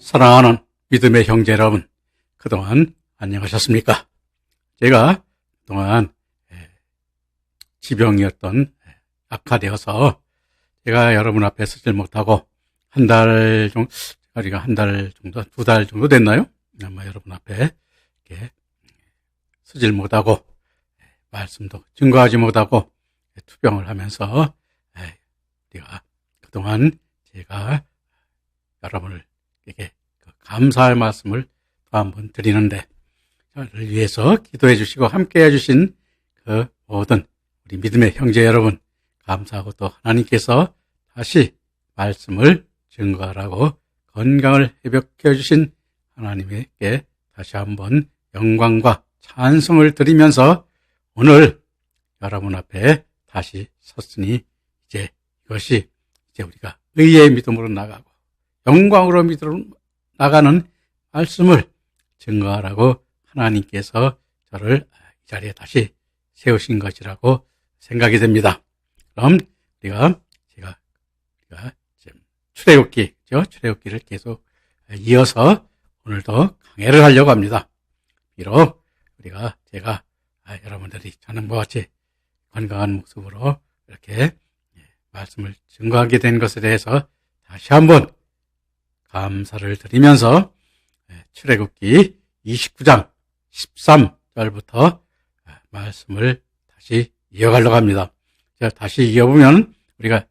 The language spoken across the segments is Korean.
사랑하는 믿음의 형제 여러분, 그동안 안녕하셨습니까? 제가 그동안 지병이었던 악화되어서 제가 여러분 앞에 서질 못하고 한 달 정도, 두 달 정도 됐나요? 아마 여러분 앞에 이렇게 서질 못하고 말씀도 증거하지 못하고 투병을 하면서 우리가 그동안 제가 여러분에게 감사할 말씀을 또 한번 드리는데, 저를 위해서 기도해 주시고 함께 해주신 그 모든 우리 믿음의 형제 여러분, 감사하고 또 하나님께서 다시 말씀을 증거하라고 건강을 회복해 주신 하나님께 다시 한번 영광과 찬송을 드리면서 오늘 여러분 앞에 다시 섰으니 이것이 우리가 의의 믿음으로 나가고 영광으로 믿음으로 나가는 말씀을 증거하라고 하나님께서 저를 이 자리에 다시 세우신 것이라고 생각이 됩니다. 그럼 제가 지금 출애굽기를 계속 이어서 오늘도 강해를 하려고 합니다. 비록 제가 여러분들이 저는 같이 건강한 모습으로 이렇게 말씀을 증거하게 된 것에 대해서 다시 한번 감사를 드리면서 출애굽기 29장 13절부터 말씀을 다시 이어가려고 합니다. 제가 다시 이어보면 우리가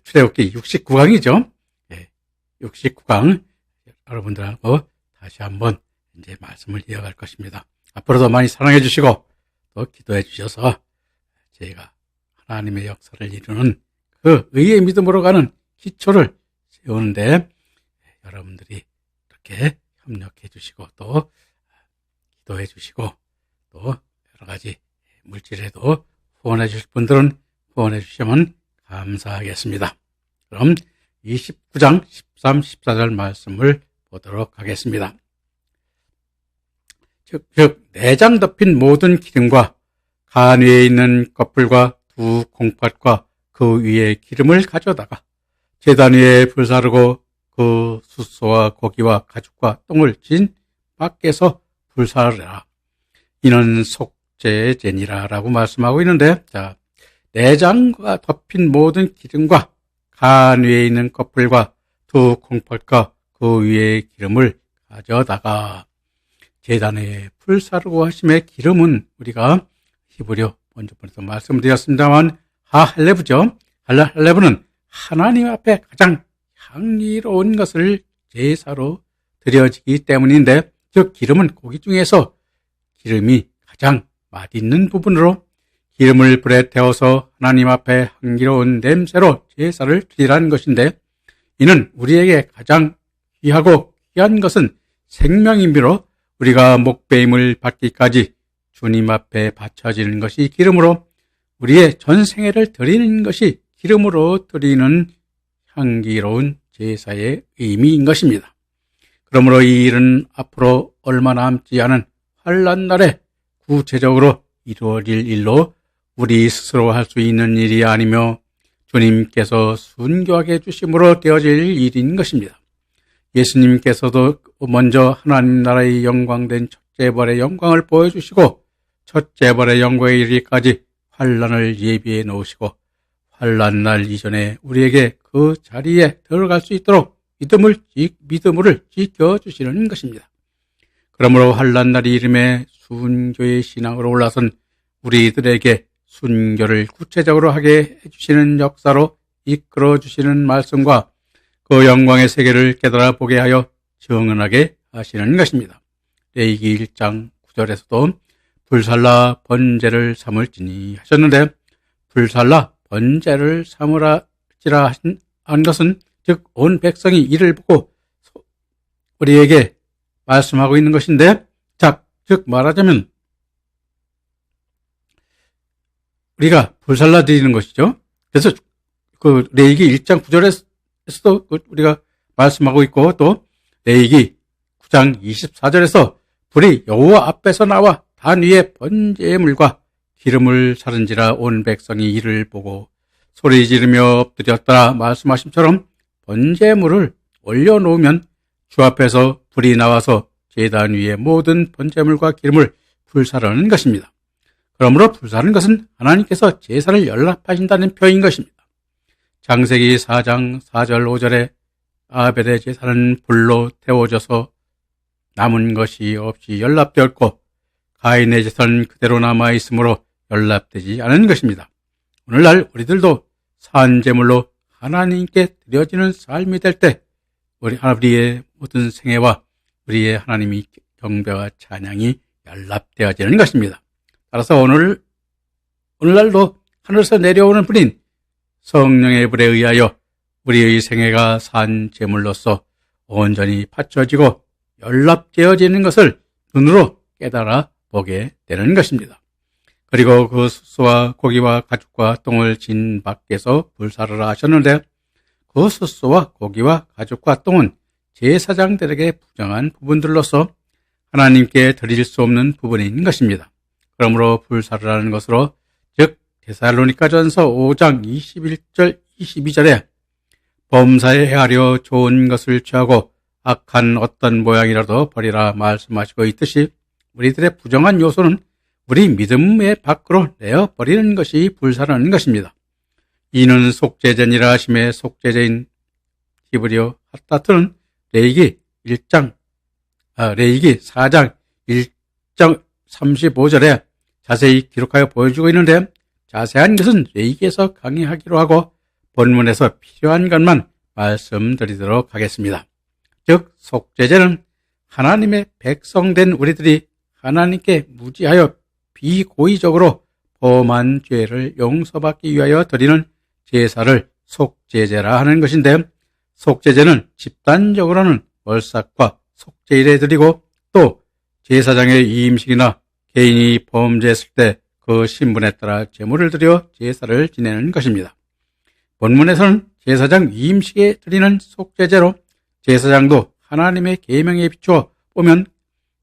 출애굽기 69강이죠. 69강 여러분들하고 다시 한번 이제 말씀을 이어갈 것입니다. 앞으로도 많이 사랑해 주시고 또 기도해 주셔서 제가 하나님의 역사를 이루는 그 의의 믿음으로 가는 기초를 세우는데 여러분들이 이렇게 협력해 주시고 또 기도해 주시고 또 여러 가지 물질에도 후원해 주실 분들은 후원해 주시면 감사하겠습니다. 그럼 29장 13, 14절 말씀을 보도록 하겠습니다. 즉 내장 덮인 모든 기름과 간 위에 있는 껍질과 두 콩팥과 그 위에 기름을 가져다가 제단 위에 불사르고 그 숫소와 고기와 가죽과 똥을 진 밖에서 불사르라. 이는 속죄의 제니라 라고 말씀하고 있는데, 내장과 덮인 모든 기름과 간 위에 있는 껍질과 두 콩팥과 그 위에 기름을 가져다가 제단에 불사르고 하심의 기름은 우리가 히브리어 본주번에서 말씀드렸습니다만 할레브죠. 할레브는 하나님 앞에 가장 향기로운 것을 제사로 드려지기 때문인데, 즉 기름은 고기 중에서 기름이 가장 맛있는 부분으로 기름을 불에 태워서 하나님 앞에 향기로운 냄새로 제사를 드리라는 것인데, 이는 우리에게 가장 귀하고 귀한 것은 생명이므로 우리가 목배임을 받기까지 주님 앞에 바쳐지는 것이 기름으로 우리의 전생애를 드리는 것이 기름으로 드리는 향기로운 제사의 의미인 것입니다. 그러므로 이 일은 앞으로 얼마 남지 않은 환난 날에 구체적으로 이루어질 일로 우리 스스로 할 수 있는 일이 아니며 주님께서 순교하게 해주심으로 되어질 일인 것입니다. 예수님께서도 먼저 하나님 나라의 영광된 첫째 벌의 영광을 보여주시고 첫째 벌의 영광에 이르기까지 환난을 예비해 놓으시고 환난 날 이전에 우리에게 그 자리에 들어갈 수 있도록 믿음을 지켜주시는 것입니다. 그러므로 환난 날이 이름에 순교의 신앙으로 올라선 우리들에게 순교를 구체적으로 하게 해주시는 역사로 이끌어주시는 말씀과 그 영광의 세계를 깨달아 보게 하여 증언하게 하시는 것입니다. 레위기 1장 9절에서도 불살라 번제를 삼을지니 하셨는데, 불살라 번제를 삼으라지라 한 것은 즉 온 백성이 이를 보고 우리에게 말씀하고 있는 것인데, 즉 말하자면 우리가 불살라 드리는 것이죠. 그래서 그 레위기 1장 9절에서도 우리가 말씀하고 있고, 또 레위기 9장 24절에서 불이 여호와 앞에서 나와 단 위에 번제물과 기름을 사른지라 온 백성이 이를 보고 소리 지르며 엎드렸더라 말씀하심처럼 번제물을 올려놓으면 주 앞에서 불이 나와서 제단 위에 모든 번제물과 기름을 불사르는 것입니다. 그러므로 불사르는 것은 하나님께서 제사를 연락하신다는 표현인 것입니다. 창세기 4장 4절 5절에 아벨의 제사는 불로 태워져서 남은 것이 없이 연락되었고 가인의 제사는 그대로 남아있으므로 연락되지 않은 것입니다. 오늘날 우리들도 산제물로 하나님께 드려지는 삶이 될 때 우리의 모든 생애와 우리의 하나님이 경배와 찬양이 연락되어지는 것입니다. 따라서 오늘날도 하늘에서 내려오는 불인 성령의 불에 의하여 우리의 생애가 산제물로서 온전히 바쳐지고 연락되어지는 것을 눈으로 깨달아 보게 되는 것입니다. 그리고 그 숫소와 고기와 가죽과 똥을 진 밖에서 불사르라 하셨는데 그 숫소와 고기와 가죽과 똥은 제사장들에게 부정한 부분들로서 하나님께 드릴 수 없는 부분인 것입니다. 그러므로 불사르라는 것으로 즉 데살로니가전서 5장 21절 22절에 범사에 헤아려 좋은 것을 취하고 악한 어떤 모양이라도 버리라 말씀하시고 있듯이 우리들의 부정한 요소는 우리 믿음의 밖으로 내어버리는 것이 불사르는 것입니다. 이는 속죄제니라 하심에 속죄제인 히브리어 하타트는 레위기 4장 1장 35절에 자세히 기록하여 보여주고 있는데 자세한 것은 레위기에서 강의하기로 하고 본문에서 필요한 것만 말씀드리도록 하겠습니다. 즉 속죄제는 하나님의 백성된 우리들이 하나님께 무지하여 비고의적으로 범한 죄를 용서받기 위하여 드리는 제사를 속죄제라 하는 것인데 속죄제는 집단적으로는 월삭과 속죄일에 드리고 또 제사장의 이임식이나 개인이 범죄했을 때 그 신분에 따라 제물을 드려 제사를 지내는 것입니다. 본문에서는 제사장 이임식에 드리는 속죄제로 제사장도 하나님의 계명에 비추어 보면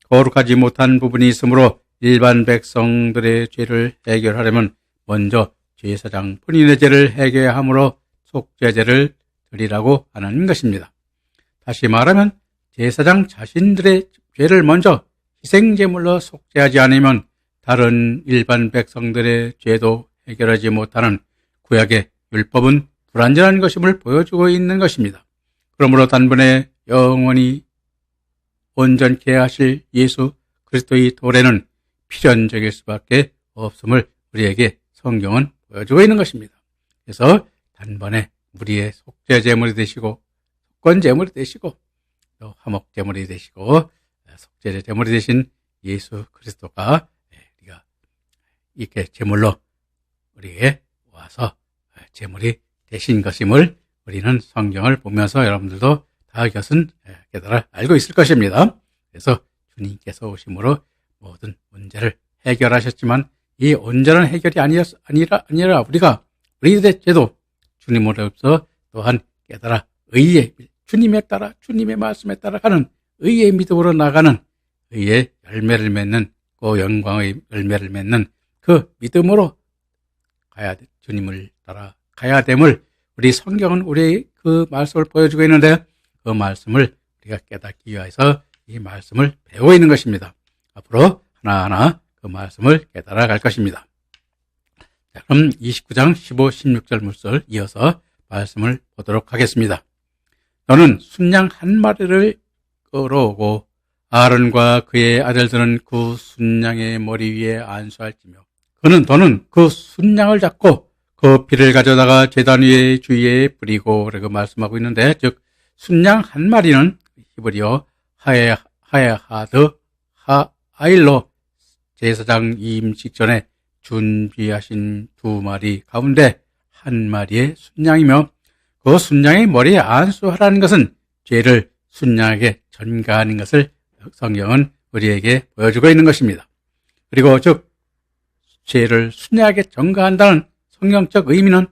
거룩하지 못한 부분이 있으므로 일반 백성들의 죄를 해결하려면 먼저 제사장 본인의 죄를 해결해야 하므로 속죄제를 드리라고 하는 것입니다. 다시 말하면 제사장 자신들의 죄를 먼저 희생제물로 속죄하지 않으면 다른 일반 백성들의 죄도 해결하지 못하는 구약의 율법은 불완전한 것임을 보여주고 있는 것입니다. 그러므로 단번에 영원히 온전케 하실 예수 그리스도의 도래는 필연적일 수밖에 없음을 우리에게 성경은 보여주고 있는 것입니다. 그래서 단번에 우리의 속죄제물이 되시고 속건제물이 되시고 또 화목제물이 되시고 속죄제물이 되신 예수 그리스도가 우리가 이렇게 제물로 우리에게 와서 제물이 되신 것임을 우리는 성경을 보면서 여러분들도 다 이것은 깨달아 알고 있을 것입니다. 그래서 주님께서 오심으로 모든 문제를 해결하셨지만 이 온전한 해결이 아니라 우리가 우리들의 죄도 주님으로부터 또한 깨달아 의의 주님에 따라 주님의 말씀에 따라가는 의의 믿음으로 나가는 의의 열매를 맺는 그 영광의 열매를 맺는 그 믿음으로 주님을 따라 가야 됨을 우리 성경은 우리 그 말씀을 보여주고 있는데 그 말씀을 우리가 깨닫기 위해서 이 말씀을 배우고 있는 것입니다. 앞으로 하나하나 그 말씀을 깨달아 갈 것입니다. 자, 그럼 29장 15, 16절 물설 이어서 말씀을 보도록 하겠습니다. 너는 순양 한 마리를 끌어오고 아론과 그의 아들들은 그 순양의 머리 위에 안수할지며 너는 그 순양을 잡고 그 피를 가져다가 제단 위에 주위에 뿌리고 라고 말씀하고 있는데 즉 순양 한 마리는 히브리어 하야하드 하아일로 제사장 임식 전에 준비하신 2마리 가운데 한 마리의 순양이며 그 순양의 머리에 안수하라는 것은 죄를 순양에게 전가하는 것을 성경은 우리에게 보여주고 있는 것입니다. 그리고 즉 죄를 순양에게 전가한다는 성경적 의미는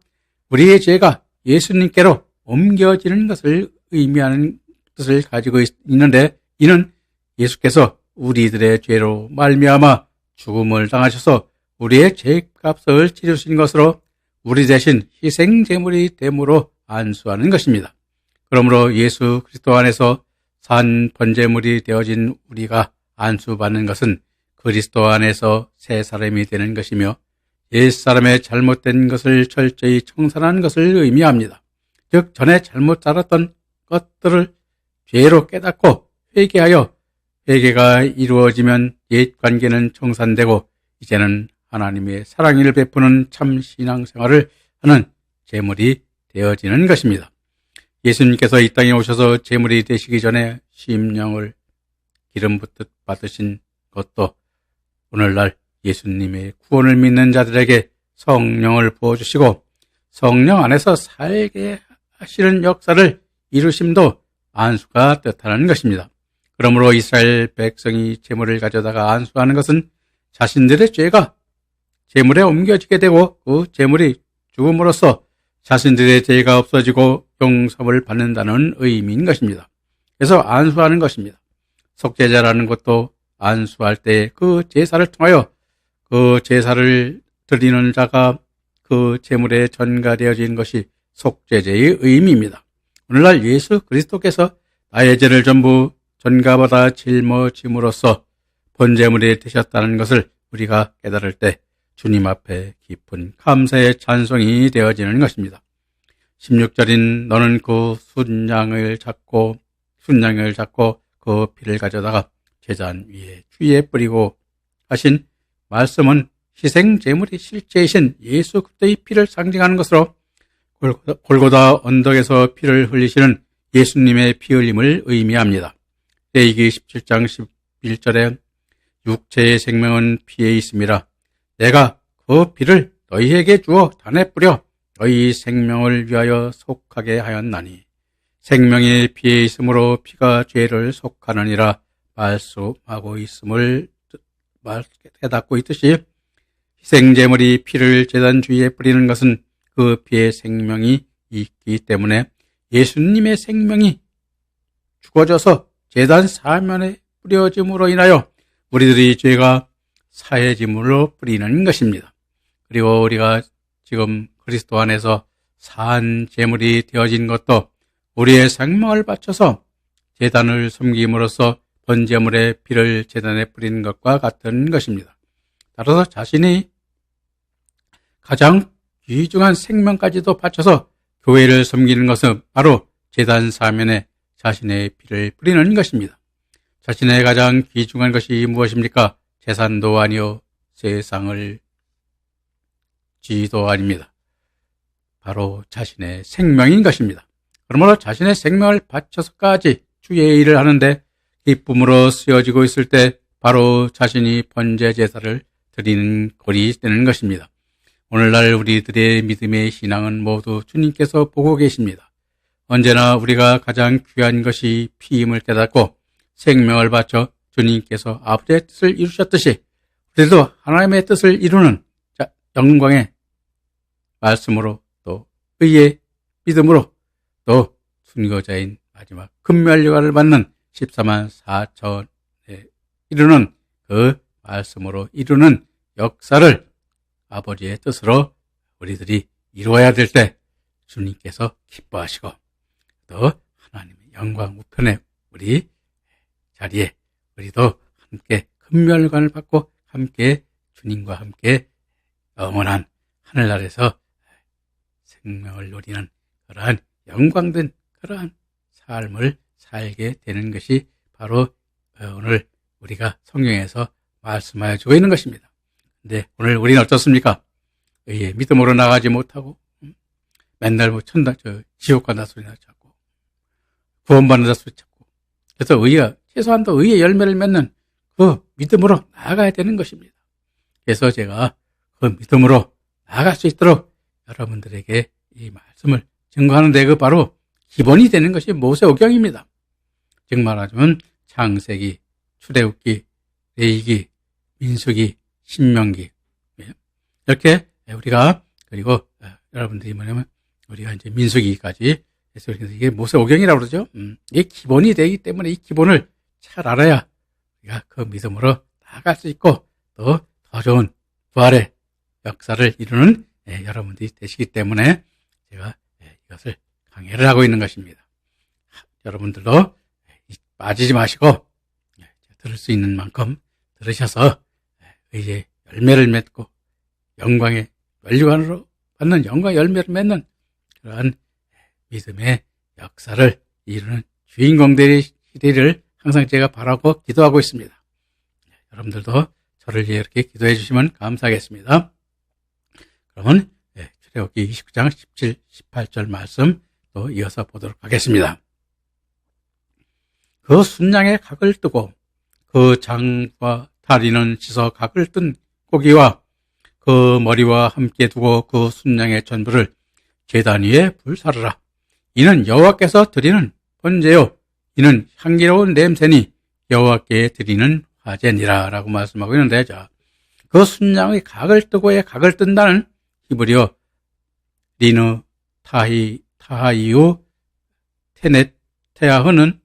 우리의 죄가 예수님께로 옮겨지는 것을 의미하는 뜻을 가지고 있는데 이는 예수께서 우리들의 죄로 말미암아 죽음을 당하셔서 우리의 죄값을 치르신 것으로 우리 대신 희생제물이 됨으로 안수하는 것입니다. 그러므로 예수 그리스도 안에서 산 번제물이 되어진 우리가 안수받는 것은 그리스도 안에서 새 사람이 되는 것이며 옛사람의 잘못된 것을 철저히 청산하는 것을 의미합니다. 즉 전에 잘못 살았던 것들을 죄로 깨닫고 회개하여 회개가 이루어지면 옛 관계는 청산되고 이제는 하나님의 사랑을 베푸는 참 신앙생활을 하는 제물이 되어지는 것입니다. 예수님께서 이 땅에 오셔서 제물이 되시기 전에 심령을 기름 붓듯 받으신 것도 오늘날 예수님의 구원을 믿는 자들에게 성령을 부어주시고 성령 안에서 살게 하시는 역사를 이루심도 안수가 뜻하는 것입니다. 그러므로 이스라엘 백성이 제물을 가져다가 안수하는 것은 자신들의 죄가 제물에 옮겨지게 되고 그 제물이 죽음으로써 자신들의 죄가 없어지고 용서를 받는다는 의미인 것입니다. 그래서 안수하는 것입니다. 속죄자라는 것도 안수할 때 그 제사를 통하여 그 제사를 드리는 자가 그 제물에 전가되어진 것이 속죄제의 의미입니다. 오늘날 예수 그리스도께서 나의 죄를 전부 전가받아 짊어짐으로써 번제물이 되셨다는 것을 우리가 깨달을 때 주님 앞에 깊은 감사의 찬송이 되어지는 것입니다. 16절인 너는 그 순양을 잡고 그 피를 가져다가 제단 위에 주위에 뿌리고 하신 말씀은 희생제물이 실제이신 예수 그리스도의 피를 상징하는 것으로 골고다 언덕에서 피를 흘리시는 예수님의 피 흘림을 의미합니다. 레위기 17장 11절에 육체의 생명은 피에 있음이라 내가 그 피를 너희에게 주어 단에 뿌려 너희 생명을 위하여 속하게 하였나니 생명이 피에 있으므로 피가 죄를 속하느니라 말씀하고 있음을 깨닫고 있듯이 희생제물이 피를 제단 주위에 뿌리는 것은 그 피에 생명이 있기 때문에 예수님의 생명이 죽어져서 제단 사면에 뿌려짐으로 인하여 우리들의 죄가 사해짐으로 뿌리는 것입니다. 그리고 우리가 지금 그리스도 안에서 산 제물이 되어진 것도 우리의 생명을 바쳐서 제단을 섬김으로써 번제물의 피를 제단에 뿌리는 것과 같은 것입니다. 따라서 자신이 가장 귀중한 생명까지도 바쳐서 교회를 섬기는 것은 바로 제단 사면에 자신의 피를 뿌리는 것입니다. 자신의 가장 귀중한 것이 무엇입니까? 재산도 아니요 세상을 지도 아닙니다. 바로 자신의 생명인 것입니다. 그러므로 자신의 생명을 바쳐서까지 주의 일을 하는데 기쁨으로 쓰여지고 있을 때 바로 자신이 번제 제사를 드리는 꼴이 되는 것입니다. 오늘날 우리들의 믿음의 신앙은 모두 주님께서 보고 계십니다. 언제나 우리가 가장 귀한 것이 피임을 깨닫고 생명을 바쳐 주님께서 아버지의 뜻을 이루셨듯이 우리도 하나님의 뜻을 이루는 영광의 말씀으로 또 의의 믿음으로 또 순교자인 마지막 금멸류관을 받는 14만 4천에 이루는 그 말씀으로 이루는 역사를 아버지의 뜻으로 우리들이 이루어야 될 때 주님께서 기뻐하시고 또 하나님의 영광 우편에 우리 자리에 우리도 함께 금멸관을 받고 함께 주님과 함께 영원한 하늘나라에서 생명을 누리는 그러한 영광된 그러한 삶을 살게 되는 것이 바로 오늘 우리가 성경에서 말씀하여 주고 있는 것입니다. 근데 오늘 우리는 어떻습니까? 의의 믿음으로 나가지 못하고 맨날 지옥 간다 소리나 찾고 구원받는다 소리 찾고 그래서 의가 최소한도 의의 열매를 맺는 그 믿음으로 나아가야 되는 것입니다. 그래서 제가 그 믿음으로 나아갈 수 있도록 여러분들에게 이 말씀을 증거하는데 그 바로 기본이 되는 것이 모세오경입니다. 즉 말하자면 창세기, 출애굽기, 레위기, 민수기, 신명기 이렇게 우리가 그리고 여러분들이 뭐냐면 우리가 이제 민수기까지 해서 이게 모세오경이라고 그러죠. 이게 기본이 되기 때문에 이 기본을 잘 알아야 우리가 그 믿음으로 나아갈 수 있고 또 더 좋은 부활의 역사를 이루는 여러분들이 되시기 때문에 제가 이것을 강해를 하고 있는 것입니다. 여러분들도 빠지지 마시고 들을 수 있는 만큼 들으셔서 이제 열매를 맺고 영광의 면류관으로 받는 영광의 열매를 맺는 그러한 믿음의 역사를 이루는 주인공들이시기를 항상 제가 바라고 기도하고 있습니다. 여러분들도 저를 위해 이렇게 기도해 주시면 감사하겠습니다. 그러면 출애굽기 29장 17, 18절 말씀 또 이어서 보도록 하겠습니다. 그 순양의 각을 뜨고 그 장과 다리는 씻어 각을 뜬 고기와 그 머리와 함께 두고 그 순양의 전부를 제단 위에 불사르라. 이는 여호와께서 드리는 번제요 이는 향기로운 냄새니 여호와께 드리는 화제니라 라고 말씀하고 있는데, 자, 그 순양의 각을 뜨고의 각을 뜬다는 히브리어 리누 타하이우 테네테아흐는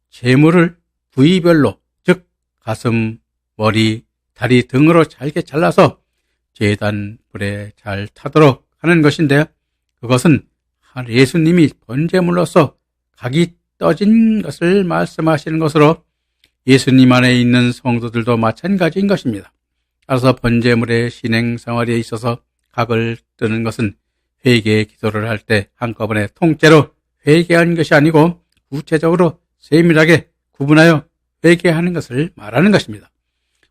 제물을 부위별로, 즉 가슴, 머리, 다리 등으로 잘게 잘라서 제단 불에 잘 타도록 하는 것인데, 그것은 예수님이 번제물로서 각이 떠진 것을 말씀하시는 것으로 예수님 안에 있는 성도들도 마찬가지인 것입니다. 따라서 번제물의 신행생활에 있어서 각을 뜨는 것은 회개 기도를 할 때 한꺼번에 통째로 회개하는 것이 아니고 구체적으로 세밀하게 구분하여 회개하는 것을 말하는 것입니다.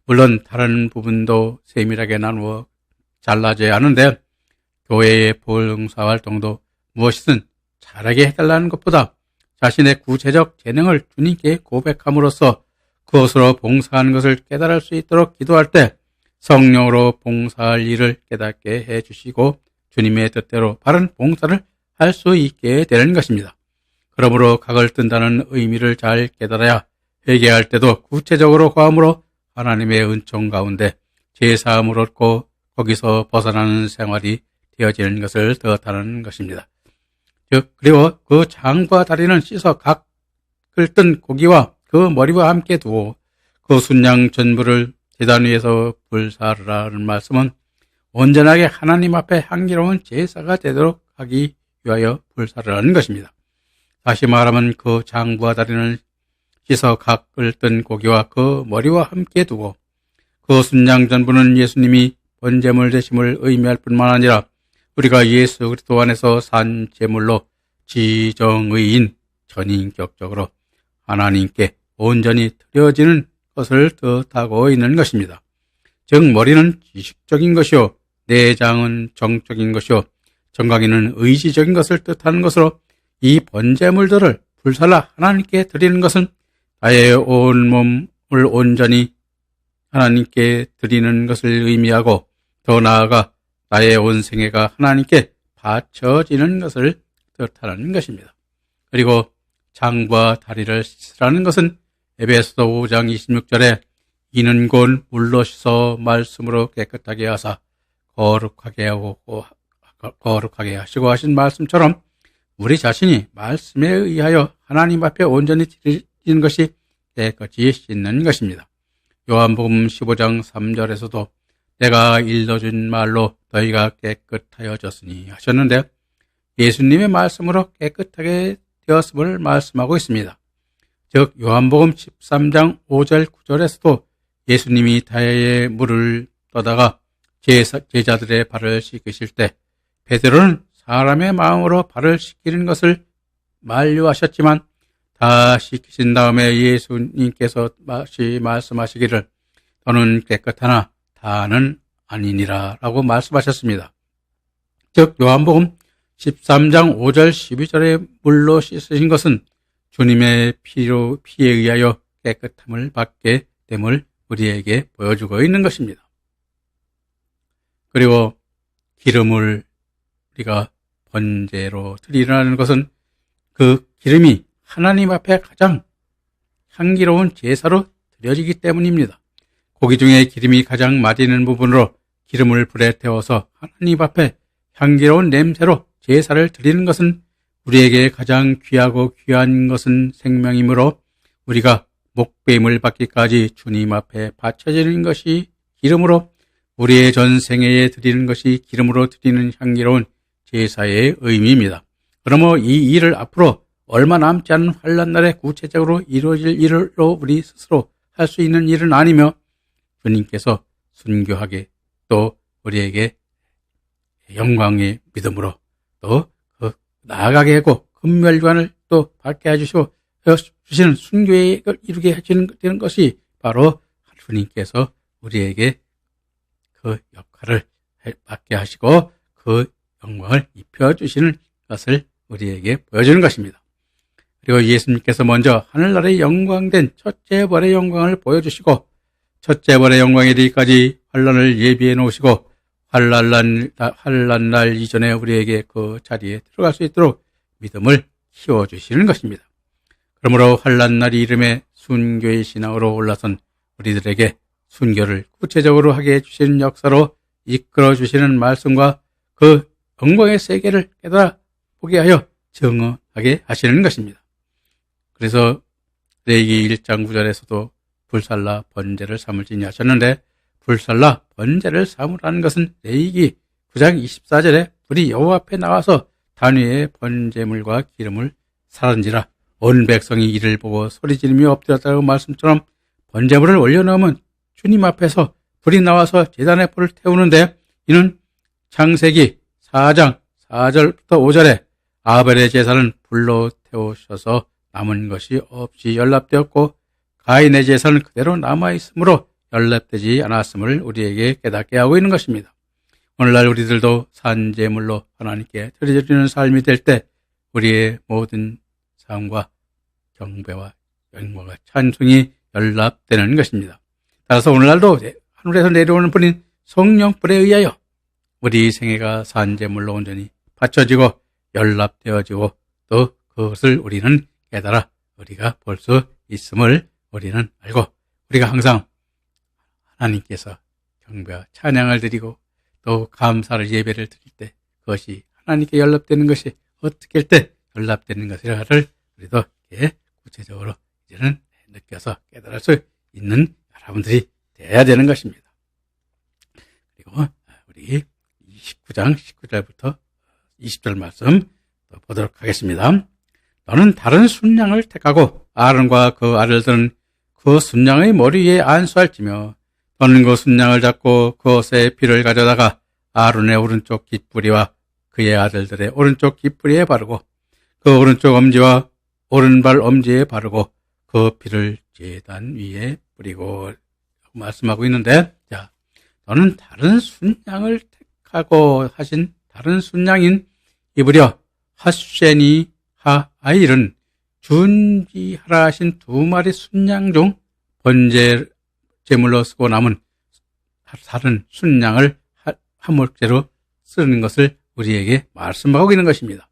물론 다른 부분도 세밀하게 나누어 잘라져야 하는데, 교회의 봉사활동도 무엇이든 잘하게 해달라는 것보다 자신의 구체적 재능을 주님께 고백함으로써 그것으로 봉사하는 것을 깨달을 수 있도록 기도할 때 성령으로 봉사할 일을 깨닫게 해주시고 주님의 뜻대로 바른 봉사를 할 수 있게 되는 것입니다. 그러므로 각을 뜬다는 의미를 잘 깨달아야 회개할 때도 구체적으로 과음으로 하나님의 은총 가운데 제사함을 얻고 거기서 벗어나는 생활이 되어지는 것을 뜻하는 것입니다. 즉, 그리고 그 장과 다리는 씻어 각을 뜬 고기와 그 머리와 함께 두고 그 순양 전부를 제단 위에서 불사르라는 말씀은 온전하게 하나님 앞에 향기로운 제사가 되도록 하기 위하여 불사르라는 것입니다. 다시 말하면 그 장과 다리는 씻어 각을 뜬 고기와 그 머리와 함께 두고 그 순양 전부는 예수님이 번제물 되심을 의미할 뿐만 아니라 우리가 예수 그리스도 안에서 산 제물로 지정의인 전인격적으로 하나님께 온전히 드려지는 것을 뜻하고 있는 것입니다. 즉 머리는 지식적인 것이요 내장은 정적인 것이요 정강이는 의지적인 것을 뜻하는 것으로 이 번제물들을 불살라 하나님께 드리는 것은 나의 온 몸을 온전히 하나님께 드리는 것을 의미하고 더 나아가 나의 온 생애가 하나님께 바쳐지는 것을 뜻하는 것입니다. 그리고 장과 다리를 씻으라는 것은 에베소서 5장 26절에 이는 곧 물로 씻어 말씀으로 깨끗하게 하사 거룩하게 하시고 하신 말씀처럼 우리 자신이 말씀에 의하여 하나님 앞에 온전히 드리는 것이 깨끗이 씻는 것입니다. 요한복음 15장 3절에서도 내가 일러준 말로 너희가 깨끗하여졌으니 하셨는데 예수님의 말씀으로 깨끗하게 되었음을 말씀하고 있습니다. 즉 요한복음 13장 5절 9절에서도 예수님이 다해의 물을 떠다가 제자들의 발을 씻으실 때 베드로는 사람의 마음으로 발을 씻기는 것을 만류하셨지만 다 씻기신 다음에 예수님께서 말씀하시기를 너는 깨끗하나 다는 아니니라 라고 말씀하셨습니다. 즉 요한복음 13장 5절 12절에 물로 씻으신 것은 주님의 피에 의하여 깨끗함을 받게 됨을 우리에게 보여주고 있는 것입니다. 그리고 기름을 우리가 번제로 드리라는 것은 그 기름이 하나님 앞에 가장 향기로운 제사로 드려지기 때문입니다. 고기 중에 기름이 가장 맛있는 부분으로 기름을 불에 태워서 하나님 앞에 향기로운 냄새로 제사를 드리는 것은 우리에게 가장 귀하고 귀한 것은 생명이므로 우리가 목배임을 받기까지 주님 앞에 바쳐지는 것이 기름으로 우리의 전 생애에 드리는 것이 기름으로 드리는 향기로운 제사의 의미입니다. 그러므로 이 일을 앞으로 얼마 남지 않은 환란 날에 구체적으로 이루어질 일로 우리 스스로 할 수 있는 일은 아니며 주님께서 순교하게 또 우리에게 영광의 믿음으로 또 나아가게 하고 금멸관을 또 받게 해주시고 주시는 순교를 이루게 해주는 것이 바로 주님께서 우리에게 그 역할을 받게 하시고 그 영광을 입혀주시는 것을 우리에게 보여주는 것입니다. 그리고 예수님께서 먼저 하늘나라의 영광된 첫째 벌의 영광을 보여주시고 첫째 벌의 영광에 이르기까지 환란을 예비해 놓으시고 환란 날 이전에 우리에게 그 자리에 들어갈 수 있도록 믿음을 키워주시는 것입니다. 그러므로 환란 날이 이름에 순교의 신앙으로 올라선 우리들에게 순교를 구체적으로 하게 해주시는 역사로 이끌어 주시는 말씀과 그 영광의 세계를 깨달아 보게 하여 증언하게 하시는 것입니다. 그래서 레위기 1장 9절에서도 불살라 번제를 삼을지니 하셨는데 불살라 번제를 삼으라는 것은 레위기 9장 24절에 불이 여호와 앞에 나와서 단 위에 번제물과 기름을 사른지라 온 백성이 이를 보고 소리지르며 엎드렸다고 말씀처럼 번제물을 올려놓으면 주님 앞에서 불이 나와서 제단에 불을 태우는데 이는 창세기 4장 4절부터 5절에 아벨의 제사는 불로 태우셔서 남은 것이 없이 연납되었고 가인의 제사는 그대로 남아있으므로 연납되지 않았음을 우리에게 깨닫게 하고 있는 것입니다. 오늘날 우리들도 산제물로 하나님께 드려지는 삶이 될 때 우리의 모든 삶과 경배와 영광과 찬송이 연납되는 것입니다. 따라서 오늘날도 하늘에서 내려오는 불인 성령불에 의하여 우리 생애가 산제물로 온전히 바쳐지고 연납되어지고 또 그것을 우리는 깨달아 우리가 볼 수 있음을 우리는 알고 우리가 항상 하나님께서 경배와 찬양을 드리고 또 감사를 예배를 드릴 때 그것이 하나님께 연락되는 것이 어떻게 할 때 연락되는 것이라를 우리도 이렇게 구체적으로 이제는 느껴서 깨달을 수 있는 여러분들이 되어야 되는 것입니다. 그리고 우리 29장 19절부터 20절 말씀 보도록 하겠습니다. 너는 다른 순양을 택하고 아론과 그 아들들은 그 순양의 머리 위에 안수할지며 너는 그 순양을 잡고 그것의 피를 가져다가 아론의 오른쪽 깃뿌리와 그의 아들들의 오른쪽 깃뿌리에 바르고 그 오른쪽 엄지와 오른발 엄지에 바르고 그 피를 제단 위에 뿌리고 말씀하고 있는데, 자, 너는 다른 순양을 택하고 하신 다른 순양인 이브리어 핫쉐니 하아일은 준지하라 하신 두 마리 순양 중 번제 제물로 쓰고 남은 다른 순양을 화목제로 쓰는 것을 우리에게 말씀하고 있는 것입니다.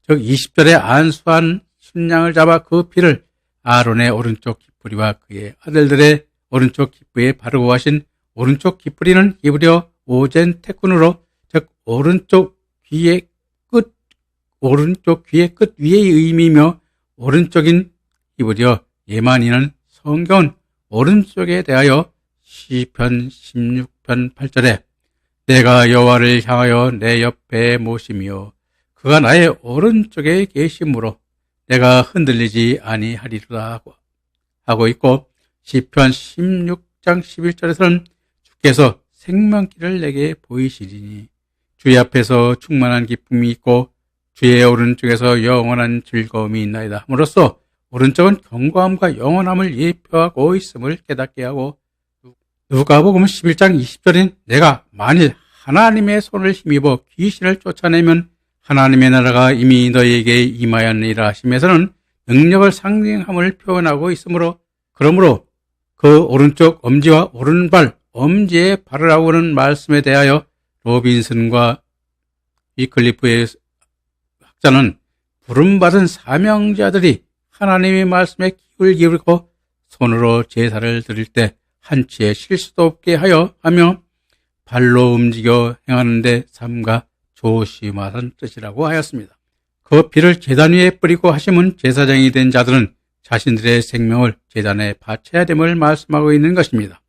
즉 20절에 안수한 순양을 잡아 그 피를 아론의 오른쪽 깃뿌리와 그의 아들들의 오른쪽 깃뿌리에 바르고 하신 오른쪽 깃뿌리는 이브리어 오젠 테쿤으로 즉 오른쪽 귀의 끝 위의 의미며 오른쪽인 이브리어 예만이는 성경은 오른쪽에 대하여 시편 16편 8절에 내가 여호와를 향하여 내 옆에 모시며 그가 나의 오른쪽에 계심으로 내가 흔들리지 아니하리라 하고 있고 시편 16장 11절에서는 주께서 생명길을 내게 보이시리니 주의 앞에서 충만한 기쁨이 있고 주의 오른쪽에서 영원한 즐거움이 있나이다 함으로써 오른쪽은 견고함과 영원함을 예표하고 있음을 깨닫게 하고 누가복음 11장 20절인 내가 만일 하나님의 손을 힘입어 귀신을 쫓아내면 하나님의 나라가 이미 너희에게 임하였느니라 하시면서는 능력을 상징함을 표현하고 있으므로 그러므로 그 오른쪽 엄지와 오른발 엄지에 바르라고 하는 말씀에 대하여 로빈슨과 위클리프의 학자는 부름받은 사명자들이 하나님의 말씀에 귀를 기울이고 손으로 제사를 드릴 때 한치의 실수도 없게 하며 발로 움직여 행하는데 삼가 조심하라는 뜻이라고 하였습니다. 그 피를 제단 위에 뿌리고 하심은 제사장이 된 자들은 자신들의 생명을 제단에 바쳐야 됨을 말씀하고 있는 것입니다.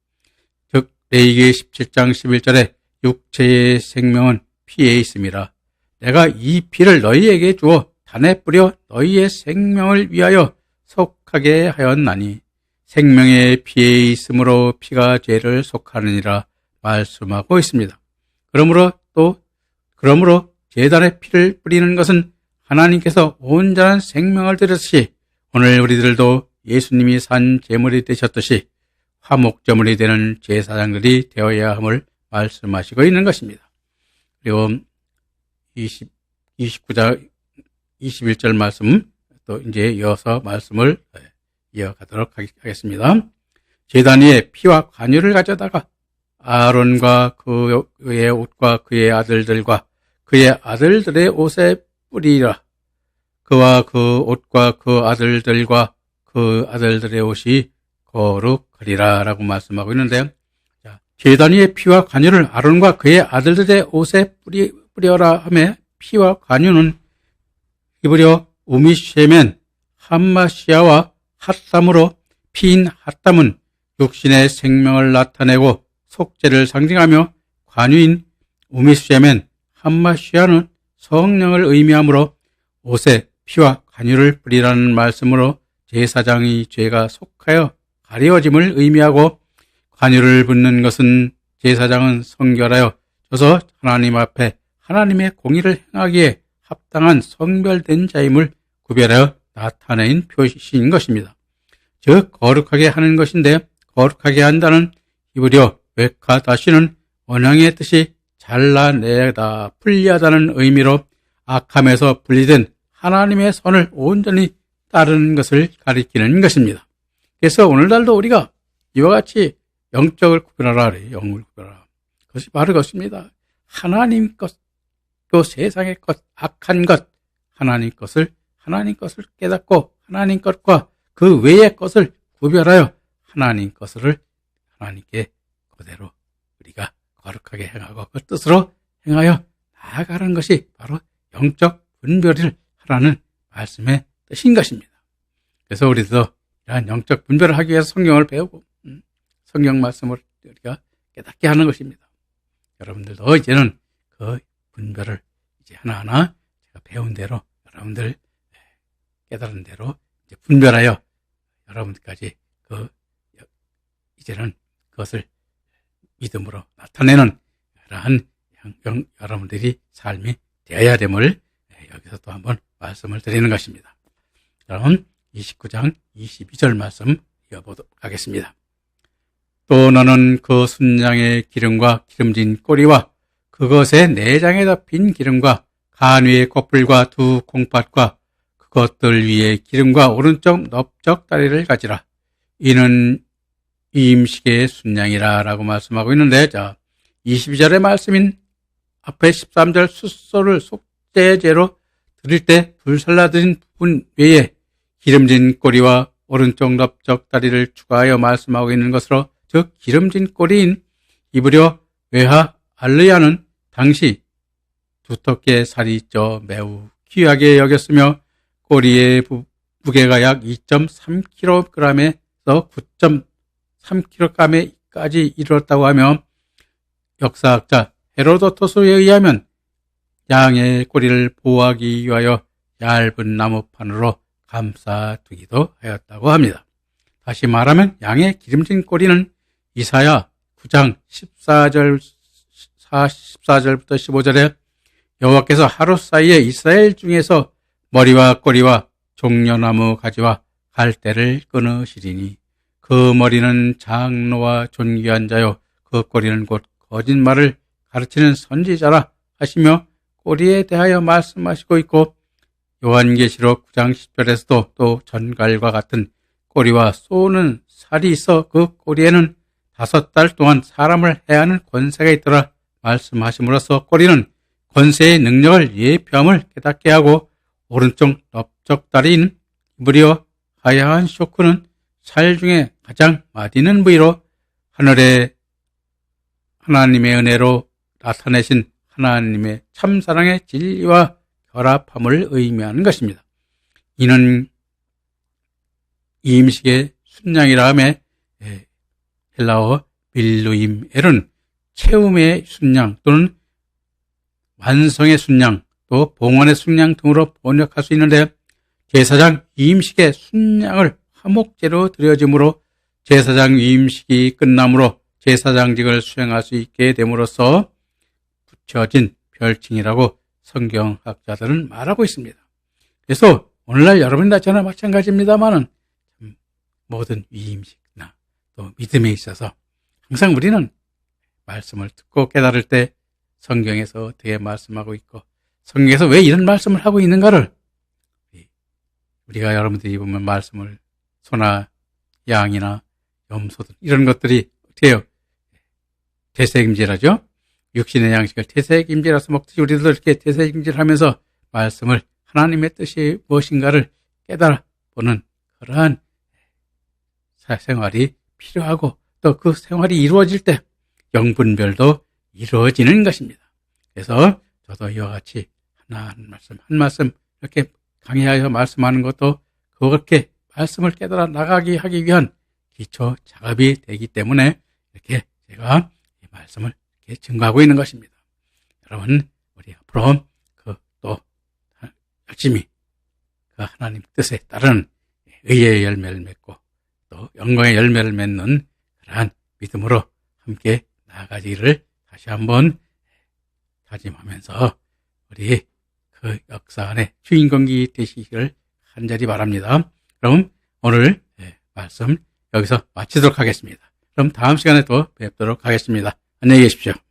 즉 레위기 17장 11절에 육체의 생명은 피에 있음이라 내가 이 피를 너희에게 주어 단에 뿌려 너희의 생명을 위하여 속하게 하였나니 생명의 피에 있으므로 피가 죄를 속하느니라 말씀하고 있습니다. 그러므로 제단에 피를 뿌리는 것은 하나님께서 온전한 생명을 드렸듯이 오늘 우리들도 예수님이 산 제물이 되셨듯이 화목제물이 되는 제사장들이 되어야 함을 말씀하시고 있는 것입니다. 그리고 29장 21절 말씀 또 이제 이어서 말씀을 이어가도록 하겠습니다. 제단 위에 피와 관유를 가져다가 아론과 그의 옷과 그의 아들들과 그의 아들들의 옷에 뿌리라. 그와 그 옷과 그 아들들과 그 아들들의 옷이 거룩하리라 라고 말씀하고 있는데, 제단 위에 피와 관유를 아론과 그의 아들들의 옷에 뿌려라 하며 피와 관유는 히브리어 우미쉐멘 함마시아와 핫담으로 피인 핫담은 육신의 생명을 나타내고 속죄를 상징하며 관유인 우미쉐멘 함마시아는 성령을 의미하므로 옷에 피와 관유를 뿌리라는 말씀으로 제사장이 죄가 속하여 가려짐을 의미하고 관유를 붓는 것은 제사장은 성결하여 져서 하나님 앞에 하나님의 공의를 행하기에 합당한 성별된 자임을 구별하여 나타내는 표시인 것입니다. 즉 거룩하게 하는 것인데, 거룩하게 한다는 히브리어 웨카다시는 원형의 뜻이 잘라내다, 분리하다는 의미로 악함에서 분리된 하나님의 선을 온전히 따르는 것을 가리키는 것입니다. 그래서 오늘날도 우리가 이와 같이 영적을 구별하라 그래요. 영을 구별하라. 그것이 바로 그것입니다. 하나님 것, 또 세상의 것, 악한 것, 하나님 것을 깨닫고 하나님 것과 그 외의 것을 구별하여 하나님 것을 하나님께 그대로 우리가 거룩하게 행하고 그 뜻으로 행하여 나아가는 것이 바로 영적 분별을 하라는 말씀의 뜻인 것입니다. 그래서 우리도 이러한 영적 분별을 하기 위해서 성경을 배우고 성경 말씀을 우리가 깨닫게 하는 것입니다. 여러분들도 이제는 그 분별을 이제 하나하나 제가 배운 대로 여러분들 깨달은 대로 이제 분별하여 여러분들까지 이제는 그것을 믿음으로 나타내는 그러한 여러분들이 삶이 되어야 됨을 여기서 또 한번 말씀을 드리는 것입니다. 그럼 29장 22절 말씀 이어보도록 하겠습니다. 또 너는 그 순양의 기름과 기름진 꼬리와 그것의 내장에 덮인 기름과 간 위의 껍질과 두 콩팥과 그것들 위에 기름과 오른쪽 넓적 다리를 가지라. 이는 이 임식의 순양이라 라고 말씀하고 있는데, 자, 22절의 말씀인 앞에 13절 숫소를 속죄제로 드릴 때 불살라드린 부분 외에 기름진 꼬리와 오른쪽 넓적 다리를 추가하여 말씀하고 있는 것으로, 즉 기름진 꼬리인 히브리어 외하 알르야는 당시 두텁게 살이 쪄 매우 귀하게 여겼으며 꼬리의 무게가 약 2.3kg에서 9.3kg까지 이르렀다고 하며, 역사학자 헤로도토스에 의하면 양의 꼬리를 보호하기 위하여 얇은 나무판으로 감싸두기도 하였다고 합니다. 다시 말하면 양의 기름진 꼬리는 이사야 9장 14절부터 15절에 여호와께서 하루 사이에 이스라엘 중에서 머리와 꼬리와 종려나무 가지와 갈대를 끊으시리니 그 머리는 장로와 존귀한 자요 그 꼬리는 곧 거짓말을 가르치는 선지자라 하시며 꼬리에 대하여 말씀하시고 있고, 요한계시록 9장 10절에서도 또 전갈과 같은 꼬리와 쏘는 살이 있어 그 꼬리에는 5달 동안 사람을 해하는 권세가 있더라 말씀하심으로써 꼬리는 권세의 능력을 예표함을 깨닫게 하고, 오른쪽 넓적 다리인 히브리어 하야한 쇼크는 살 중에 가장 맛있는 부위로 하늘의 하나님의 은혜로 나타내신 하나님의 참사랑의 진리와 결합함을 의미하는 것입니다. 이는 이 임식의 순양이라 하며 헬라어 빌루임 엘은 채움의 순양 또는 완성의 순양 또 봉헌의 순양 등으로 번역할 수 있는데 제사장 위임식에 순양을 화목제로 드려짐으로 제사장 위임식이 끝나므로 제사장직을 수행할 수 있게 됨으로써 붙여진 별칭이라고 성경학자들은 말하고 있습니다. 그래서 오늘날 여러분이나 저나 마찬가지입니다만은 모든 위임식이나 또 믿음에 있어서 항상 우리는 말씀을 듣고 깨달을 때 성경에서 어떻게 말씀하고 있고 성경에서 왜 이런 말씀을 하고 있는가를 우리가 여러분들이 보면 말씀을 소나 양이나 염소들 이런 것들이 어떻게 해요? 태세김질하죠. 육신의 양식을 태세김질해서 먹듯이 우리도 이렇게 태세김질하면서 말씀을 하나님의 뜻이 무엇인가를 깨달아 보는 그러한 생활이 필요하고 또 그 생활이 이루어질 때 영분별도 이루어지는 것입니다. 그래서 저도 이와 같이 하나 한 말씀 이렇게 강의하여 말씀하는 것도 그렇게 말씀을 깨달아 나가게 하기 위한 기초 작업이 되기 때문에 이렇게 제가 이 말씀을 이렇게 증거하고 있는 것입니다. 여러분, 우리 앞으로 또 열심히 그 하나님 뜻에 따른 의의 열매를 맺고 또 영광의 열매를 맺는 그러한 믿음으로 함께 나아가기를 다시 한번 다짐하면서 우리 그 역사 안에 주인공이 되시기를 간절히 바랍니다. 그럼 오늘 말씀 여기서 마치도록 하겠습니다. 그럼 다음 시간에 또 뵙도록 하겠습니다. 안녕히 계십시오.